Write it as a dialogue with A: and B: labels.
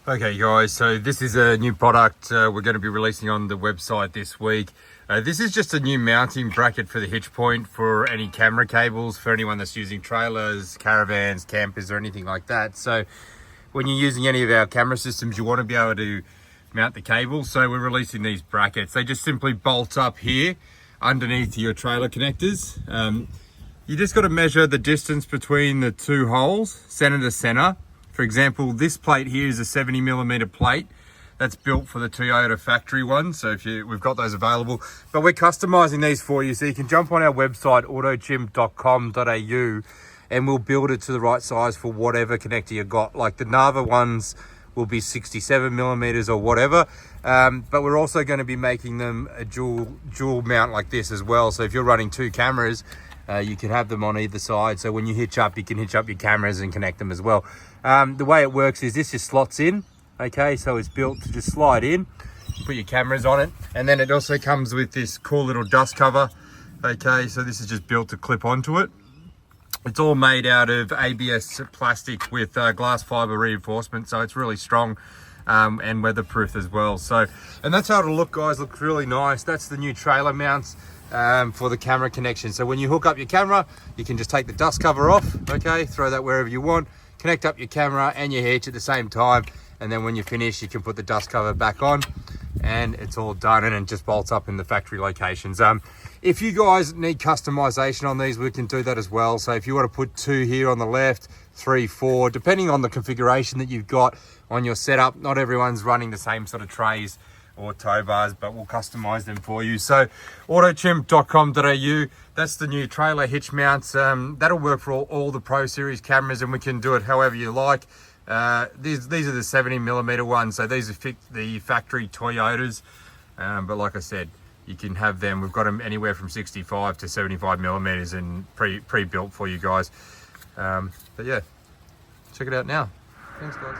A: Okay guys, so this is a new product we're going to be releasing on the website this week. This is just a new mounting bracket for the hitch point for any camera cables for anyone that's using trailers, caravans, campers or anything like that. So when you're using any of our camera systems, you want to be able to mount the cable. So we're releasing these brackets. They just simply bolt up here underneath your trailer connectors. You just got to measure the distance between the two holes, center to center. For example, this plate here is a 70mm plate that's built for the Toyota factory one. So we've got those available, but we're customizing these for you. So you can jump on our website, autochimp.com.au, and we'll build it to the right size for whatever connector you got. Like the Nava ones will be 67mm or whatever. But we're also going to be making them a dual mount like this as well. So if you're running two cameras, you can have them on either side. So when you hitch up, you can hitch up your cameras and connect them as well. The way it works is this just slots in. Okay, so it's built to just slide in, put your cameras on it. And then it also comes with this cool little dust cover. Okay, so this is just built to clip onto it. It's all made out of ABS plastic with glass fiber reinforcement. So it's really strong and weatherproof as well. So, and that's how it'll look, guys. Looks really nice. That's the new trailer mounts for the camera connection. So when you hook up your camera, you can just take the dust cover off, okay, throw that wherever you want, connect up your camera and your hitch at the same time, and then when you finish, you can put the dust cover back on and it's all done, and it just bolts up in the factory locations. If you guys need customization on these, we can do that as well. So if you want to put 2 here on the left, 3, 4, depending on the configuration that you've got on your setup. Not everyone's running the same sort of trays or tow bars, but we'll customize them for you. So autochimp.com.au, that's the new trailer hitch mounts. That'll work for all the Pro Series cameras, and we can do it however you like. These are the 70mm ones, so these are the factory Toyotas. But like I said, you can have them. We've got them anywhere from 65 to 75mm and pre-built for you guys. But yeah, check it out now. Thanks guys.